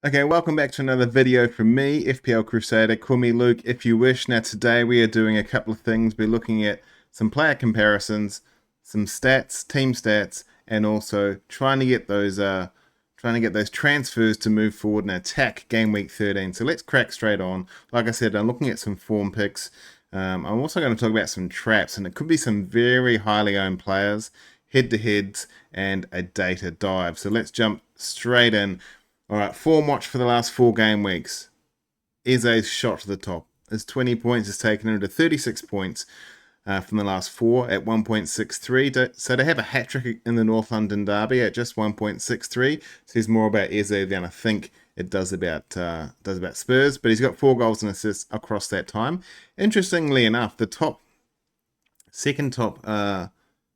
Okay, welcome back to another video from me, FPL Crusader. Call me Luke if you wish. Now today we are doing a couple of things. We're looking at some player comparisons, some stats, team stats, and also trying to get those transfers to move forward and attack game week 13. So let's crack straight on. Like I said, I'm looking at some form picks. I'm also going to talk about some traps, and it could be some very highly owned players, head-to-heads, and a data dive. So let's jump straight in. All right, form watch for the last 4 game weeks. Eze's shot to the top. His 20 points has taken him to 36 points from the last 4 at 1.63. So to have a hat trick in the North London derby at just 1.63 says more about Eze than I think it does about Spurs. But he's got 4 goals and assists across that time. Interestingly enough, the second top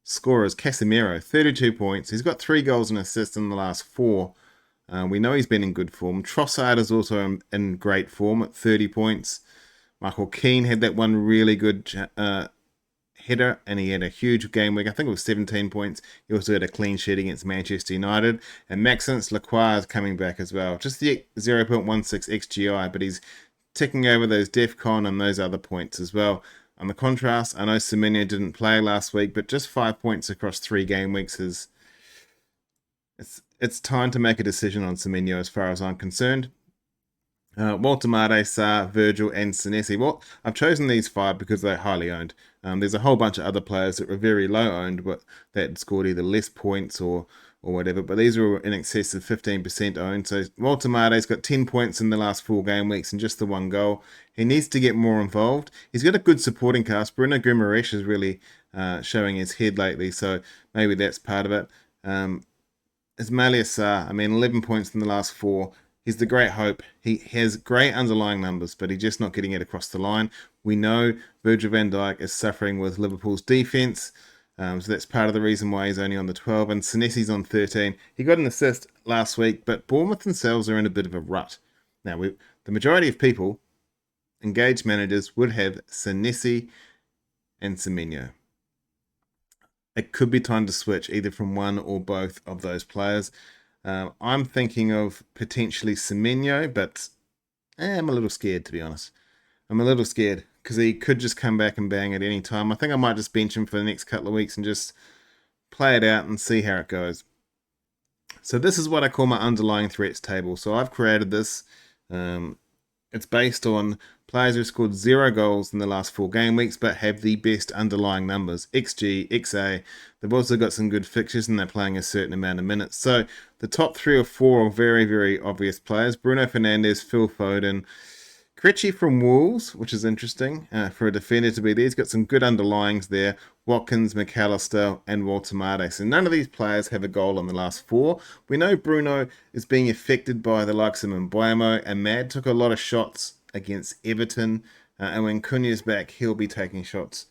scorer is Casemiro, 32 points. He's got 3 goals and assists in the last 4. We know he's been in good form. Trossard is also in great form at 30 points. Michael Keane had that one really good header, and he had a huge game week. I think it was 17 points. He also had a clean sheet against Manchester United. And Maxence Lacroix is coming back as well. Just the 0.16 XGI, but he's ticking over those DEFCON and those other points as well. On the contrast, I know Semenyo didn't play last week, but just 5 points across 3 game weeks is... It's time to make a decision on Semenyo as far as I'm concerned. Walter Sarr, Virgil, and Senesi. Well, I've chosen these 5 because they're highly owned. There's a whole bunch of other players that were very low owned, but that scored either less points or whatever. But these were in excess of 15% owned. So Walter Marte's got 10 points in the last 4 game weeks and just the 1 goal. He needs to get more involved. He's got a good supporting cast. Bruno Guimaraes is really showing his head lately, so maybe that's part of it. Ismaila Sarr, 11 points in the last 4. He's the great hope. He has great underlying numbers, but he's just not getting it across the line. We know Virgil van Dijk is suffering with Liverpool's defence, so that's part of the reason why he's only on the 12. And Senesi's on 13. He got an assist last week, but Bournemouth themselves are in a bit of a rut. Now, the majority of people, engaged managers, would have Senesi and Semenyo. It could be time to switch either from one or both of those players. I'm thinking of potentially Semenyo, but I'm a little scared, to be honest. I'm a little scared because he could just come back and bang at any time. I think I might just bench him for the next couple of weeks and just play it out and see how it goes. So this is what I call my underlying threats table. So I've created this. It's based on players who scored 0 goals in the last 4 game weeks but have the best underlying numbers, XG, XA. They've also got some good fixtures and they're playing a certain amount of minutes. So the top 3 or 4 are very, very obvious players. Bruno Fernandes, Phil Foden, Krejci from Wolves, which is interesting for a defender to be there. He's got some good underlyings there. Watkins, McAllister, and Walter Marte. So none of these players have a goal in the last 4. We know Bruno is being affected by the likes of Mbeumo. Ahmad took a lot of shots against Everton. And when Cunha's back, he'll be taking shots,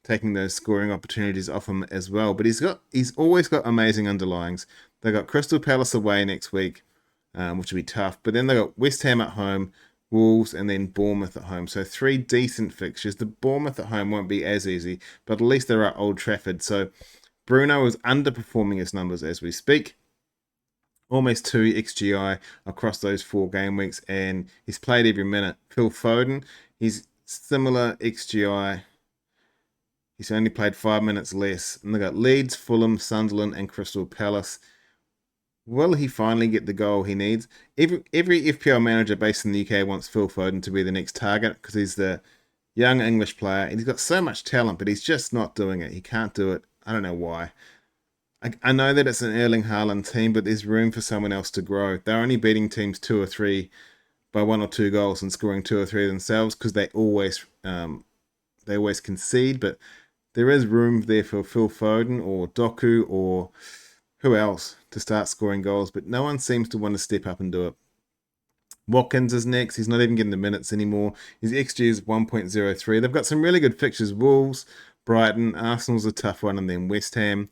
taking those scoring opportunities off him as well. But he's always got amazing underlyings. They got Crystal Palace away next week, which will be tough. But then they got West Ham at home, Wolves, and then Bournemouth at home. So 3 decent fixtures. The Bournemouth at home won't be as easy, but at least they're at Old Trafford. So Bruno is underperforming his numbers as we speak. Almost 2 XGI across those 4 game weeks, and he's played every minute. Phil Foden, he's similar XGI. He's only played 5 minutes less. And they got Leeds, Fulham, Sunderland, and Crystal Palace. Will he finally get the goal he needs? Every FPL manager based in the UK wants Phil Foden to be the next target because he's the young English player and he's got so much talent, but he's just not doing it. He can't do it. I don't know why. I know that it's an Erling Haaland team, but there's room for someone else to grow. They're only beating teams 2 or 3 by 1 or 2 goals and scoring 2 or 3 themselves because they always concede. But there is room there for Phil Foden or Doku or who else to start scoring goals, but no one seems to want to step up and do it. Watkins is next. He's not even getting the minutes anymore. His XG is 1.03. They've got some really good fixtures. Wolves, Brighton, Arsenal's a tough one, and then West Ham.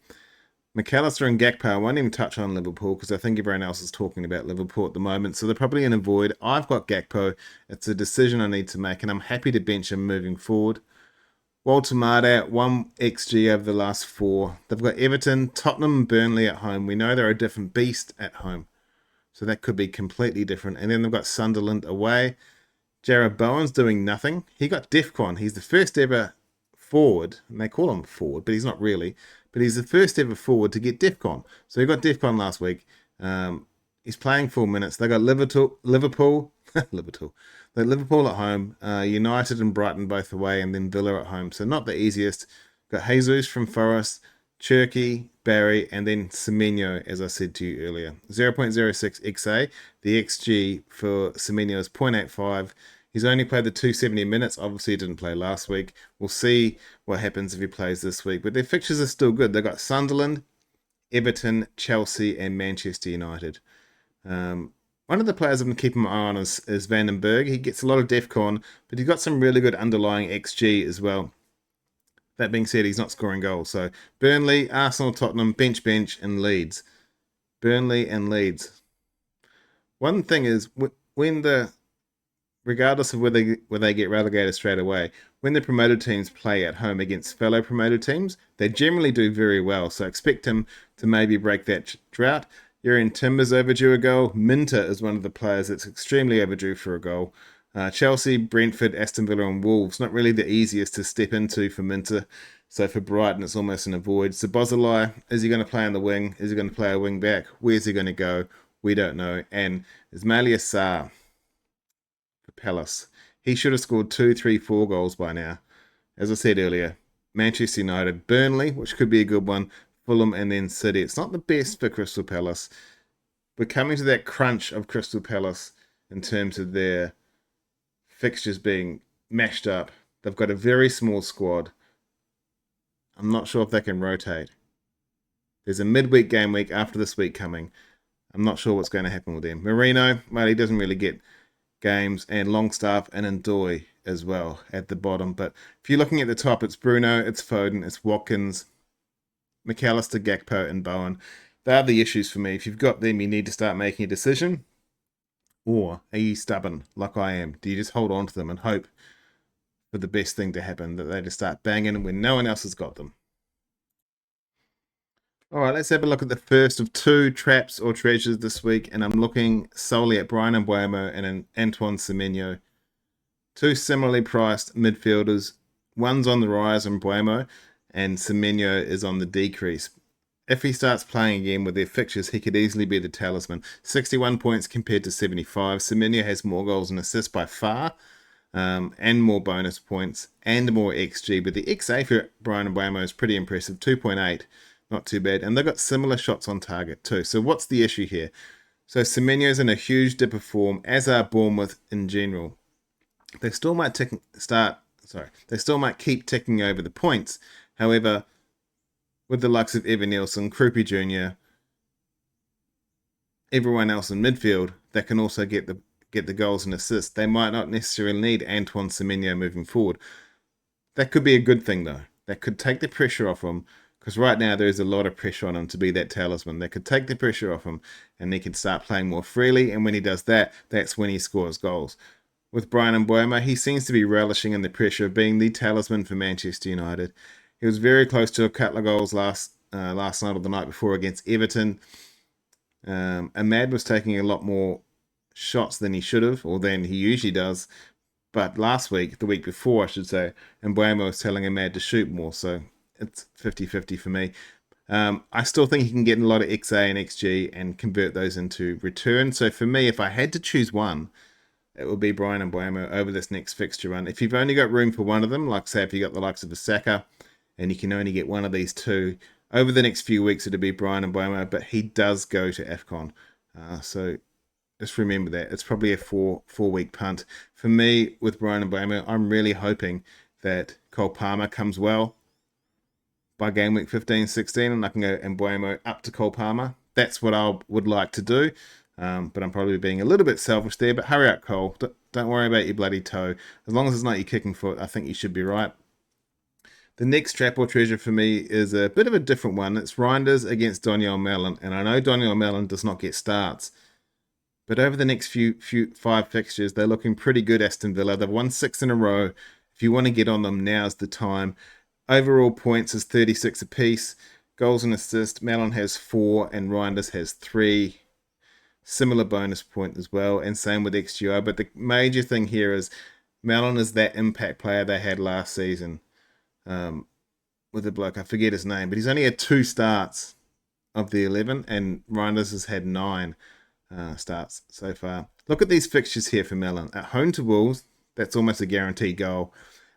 McAllister and Gakpo, I won't even touch on Liverpool because I think everyone else is talking about Liverpool at the moment, so they're probably in a void. I've got Gakpo. It's a decision I need to make, and I'm happy to bench him moving forward. Walter Marte, 1 XG over the last 4. They've got Everton, Tottenham, and Burnley at home. We know they're a different beast at home. So that could be completely different. And then they've got Sunderland away. Jared Bowen's doing nothing. He got DEFCON. He's the first ever forward, and they call him forward, but he's not really. But he's the first ever forward to get DEFCON. So he got DEFCON last week. He's playing 4 minutes. They got Liverpool, Liverpool, Liverpool at home, United and Brighton both away, and then Villa at home. So not the easiest. Got Jesus from Forest, Cherky, Barry, and then Semenyo, as I said to you earlier. 0.06 XA. The XG for Semenyo is 0.85. He's only played the 270 minutes. Obviously, he didn't play last week. We'll see what happens if he plays this week. But their fixtures are still good. They've got Sunderland, Everton, Chelsea, and Manchester United. One of the players I've been keeping my eye on is Vandenberg. He gets a lot of DEFCON, but he's got some really good underlying XG as well. That being said, he's not scoring goals. So Burnley, Arsenal, Tottenham, bench, and Leeds. Burnley and Leeds. One thing is, regardless of whether they get relegated straight away, when the promoted teams play at home against fellow promoted teams, they generally do very well. So expect him to maybe break that drought. Jurrien Timber's overdue a goal. Minter is one of the players that's extremely overdue for a goal. Chelsea, Brentford, Aston Villa and Wolves, not really the easiest to step into for Minter. So for Brighton, it's almost an avoid. So Bozolai, is he going to play on the wing? Is he going to play a wing back? Where's he going to go? We don't know. And Ismaila Sarr for Palace. He should have scored 2, 3, 4 goals by now. As I said earlier, Manchester United, Burnley, which could be a good one, Fulham, and then City. It's not the best for Crystal Palace. We're coming to that crunch of Crystal Palace in terms of their fixtures being mashed up. They've got a very small squad. I'm not sure if they can rotate. There's a midweek game week after this week coming. I'm not sure what's going to happen with them. Marino, well, he doesn't really get games, and Longstaff and Ndoye as well at the bottom. But if you're looking at the top, it's Bruno, it's Foden, it's Watkins, McAllister, Gakpo, and Bowen. They are the issues for me. If you've got them, you need to start making a decision. Or are you stubborn like I am? Do you just hold on to them and hope for the best thing to happen, that they just start banging when no one else has got them? All right, let's have a look at the first of 2 traps or treasures this week, and I'm looking solely at Bryan Mbeumo and Antoine Semenyo. 2 similarly priced midfielders. One's on the rise on Mbeumo, and Semenyo is on the decrease. If he starts playing again with their fixtures, he could easily be the talisman. 61 points compared to 75. Semenyo has more goals and assists by far, and more bonus points, and more XG. But the XA for Bryan Mbeumo is pretty impressive, 2.8. Not too bad. And they've got similar shots on target too. So what's the issue here? So Semenyo's in a huge dip of form, as are Bournemouth in general. They still might keep ticking over the points. However, with the likes of Evan Nielsen, Krupi Jr., everyone else in midfield that can also get the goals and assists, they might not necessarily need Antoine Semenyo moving forward. That could be a good thing though. That could take the pressure off him, because right now there is a lot of pressure on him to be that talisman. That could take the pressure off him, and he can start playing more freely. And when he does that, that's when he scores goals. With Bryan Mbeumo, he seems to be relishing in the pressure of being the talisman for Manchester United. He was very close to a couple of goals last night or the night before against Everton. Ahmad was taking a lot more shots than he should have, or than he usually does. But last week, the week before, I should say, Mbeumo was telling Ahmad to shoot more. So it's 50-50 for me. I still think he can get a lot of XA and XG and convert those into return. So for me, if I had to choose one, it would be Bryan Mbeumo over this next fixture run. If you've only got room for one of them, like say if you got the likes of Saka, and you can only get one of these 2, over the next few weeks it'll be Bryan Mbeumo, but he does go to AFCON. So just remember that. It's probably a 4-week punt. For me, with Bryan Mbeumo, I'm really hoping that Cole Palmer comes well by game week 15-16, and I can go Mbeumo up to Cole Palmer. That's what I would like to do. But I'm probably being a little bit selfish there. But hurry up, Cole. Don't worry about your bloody toe. As long as it's not your kicking foot, I think you should be right. The next trap or treasure for me is a bit of a different one. It's Reinders against Daniel Mellon. And I know Daniel Mellon does not get starts. But over the next few 5 fixtures, they're looking pretty good, Aston Villa. They've won 6 in a row. If you want to get on them, now's the time. Overall points is 36 apiece. Goals and assists, Mellon has 4 and Reinders has 3. similar bonus point as well, and same with XGI. But the major thing here is Mellon is that impact player they had last season with the bloke. I forget his name, but he's only had 2 starts of the 11, and Reinders has had 9 starts so far. Look at these fixtures here for Mellon. At home to Wolves, that's almost a guaranteed goal.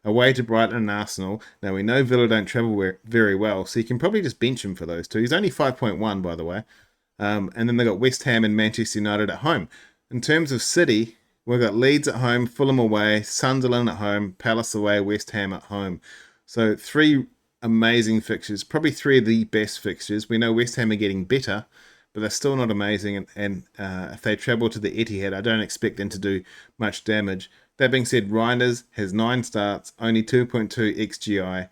Away to Brighton and Arsenal. Now, we know Villa don't travel very well, so you can probably just bench him for those 2. He's only 5.1, by the way. And then they got West Ham and Manchester United at home. In terms of City, we've got Leeds at home, Fulham away, Sunderland at home, Palace away, West Ham at home. So 3 amazing fixtures, probably 3 of the best fixtures. We know West Ham are getting better, but they're still not amazing. And if they travel to the Etihad, I don't expect them to do much damage. That being said, Reinders has 9 starts, only 2.2 XGI.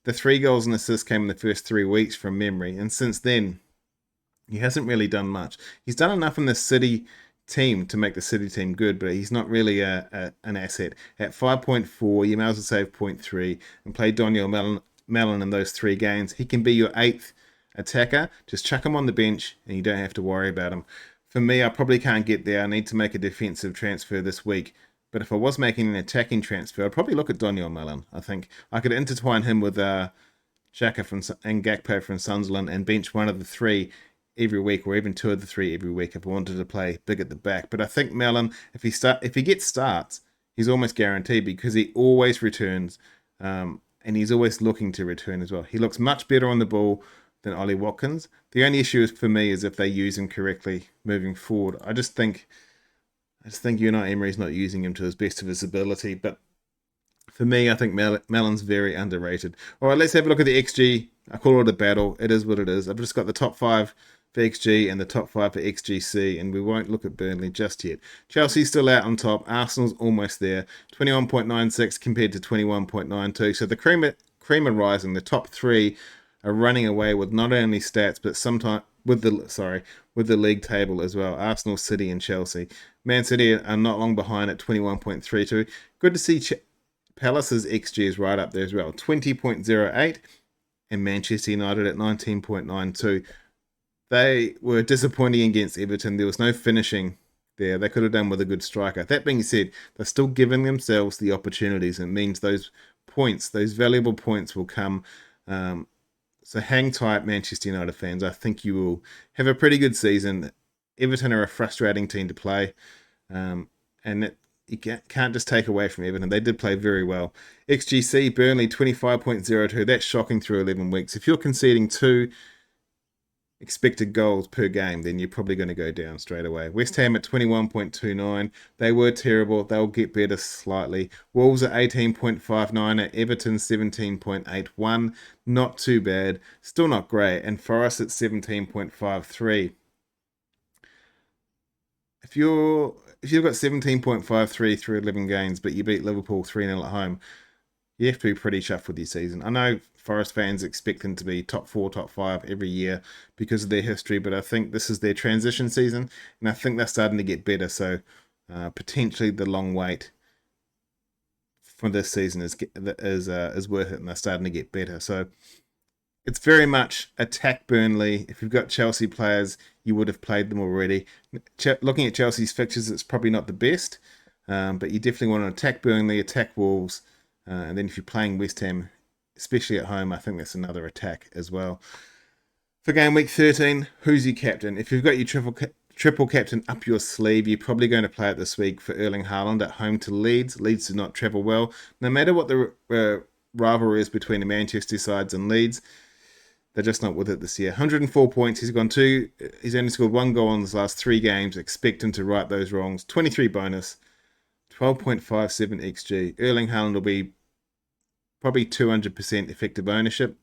The 3 goals and assists came in the first 3 weeks from memory, and since then, he hasn't really done much. He's done enough in the City team to make the City team good, but he's not really an asset. At 5.4, you may as well save 0.3 and play Daniel Mellon in those 3 games. He can be your 8th attacker. Just chuck him on the bench and you don't have to worry about him. For me, I probably can't get there. I need to make a defensive transfer this week. But if I was making an attacking transfer, I'd probably look at Daniel Mellon. I think I could intertwine him with Xhaka and Gakpo from Sunderland and bench one of the 3 every week, or even 2 of the 3 every week if I wanted to play big at the back. But I think Mellon, if he gets starts, he's almost guaranteed because he always returns, and he's always looking to return as well. He looks much better on the ball than Ollie Watkins. The only issue for me is if they use him correctly moving forward. I just think Unai Emery's not using him to his best of his ability. But for me, I think Mellon's very underrated. All right, let's have a look at the XG. I call it a battle. It is what it is. I've just got the top 5 for XG and the top 5 for XGC, and we won't look at Burnley just yet. Chelsea's still out on top. Arsenal's almost there. 21.96 compared to 21.92. So the cream are rising. The top 3 are running away with not only stats, but sometimes with the league table as well. Arsenal, City, and Chelsea. Man City are not long behind at 21.32. Good to see Palace's XG is right up there as well. 20.08, and Manchester United at 19.92. They were disappointing against Everton. There was no finishing there. They could have done with a good striker. That being said, they're still giving themselves the opportunities. It means those points, those valuable points will come. So hang tight, Manchester United fans. I think you will have a pretty good season. Everton are a frustrating team to play. And you can't just take away from Everton. They did play very well. XGC, Burnley, 25.02. That's shocking through 11 weeks. If you're conceding 2 expected goals per game, then you're probably going to go down straight away. West Ham at 21.29. They were terrible. They'll get better slightly. Wolves at 18.59. At Everton 17.81. Not too bad. Still not great. And Forest at 17.53. If you've got 17.53 through 11 games, but you beat Liverpool 3-0 at home, you have to be pretty chuffed with your season. I know Forest fans expect them to be top 4, top 5 every year because of their history, but I think this is their transition season, and I think they're starting to get better. So potentially the long wait for this season is worth it, and they're starting to get better. So it's very much attack Burnley. If you've got Chelsea players, you would have played them already. Looking at Chelsea's fixtures, it's probably not the best, but you definitely want to attack Burnley, attack Wolves, and then if you're playing West Ham, especially at home, I think that's another attack as well. For game week 13, who's your captain? If you've got your triple captain up your sleeve, you're probably going to play it this week for Erling Haaland at home to Leeds. Leeds do not travel well. No matter what the rivalry is between the Manchester sides and Leeds, they're just not with it this year. 104 points. He's only scored 1 goal in his last 3 games. Expect him to right those wrongs. 23 bonus. 12.57 XG. Erling Haaland will be probably 200% effective ownership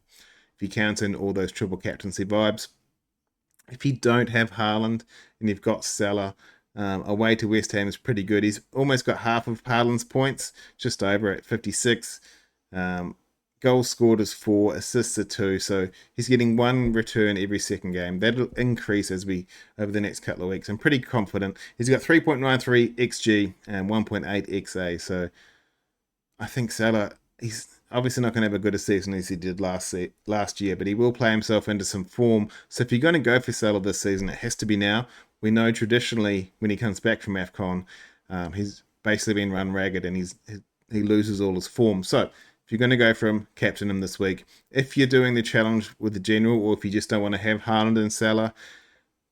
if you count in all those triple captaincy vibes. If you don't have Haaland and you've got Salah, away to West Ham is pretty good. He's almost got half of Haaland's points, just over at 56. Goals scored is 4, assists are 2, so he's getting 1 return every second game. That'll increase over the next couple of weeks. I'm pretty confident. He's got 3.93 XG and 1.8 XA, so I think Salah, he's obviously not going to have a good a season as he did last year, but he will play himself into some form. So if you're going to go for Salah this season, it has to be now. we know traditionally when he comes back from AFCON, he's basically been run ragged and he loses all his form. So if you're going to go for him, captain him this week. If you're doing the challenge with the general, or if you just don't want to have Haaland and Salah,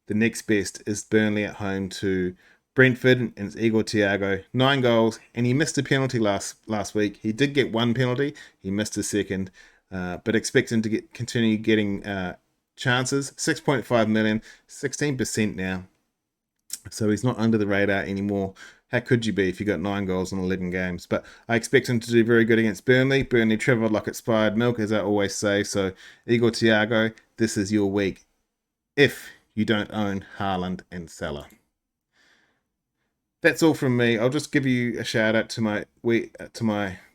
the next best is Burnley at home to Brentford, and it's Igor Thiago, 9 goals, and he missed a penalty last week. He did get one penalty, he missed a second, but expect him to continue getting chances. 6.5 million, 16% now, so he's not under the radar anymore. How could you be if you got 9 goals in 11 games? But I expect him to do very good against Burnley. Burnley travelled like expired milk, as I always say. So Igor Thiago, this is your week if you don't own Haaland and Salah. That's all from me. I'll just give you a shout out to my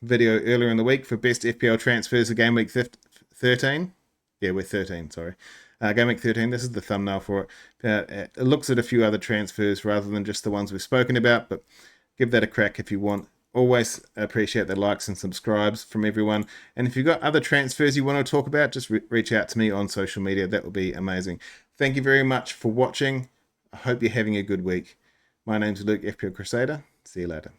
video earlier in the week for best FPL transfers of game week 13. Yeah, we're 13, sorry. Game week 13, this is the thumbnail for it. It looks at a few other transfers rather than just the ones we've spoken about, but give that a crack if you want. Always appreciate the likes and subscribes from everyone. And if you've got other transfers you want to talk about, just reach out to me on social media. That would be amazing. Thank you very much for watching. I hope you're having a good week. My name's Luke, FPL Crusader. See you later.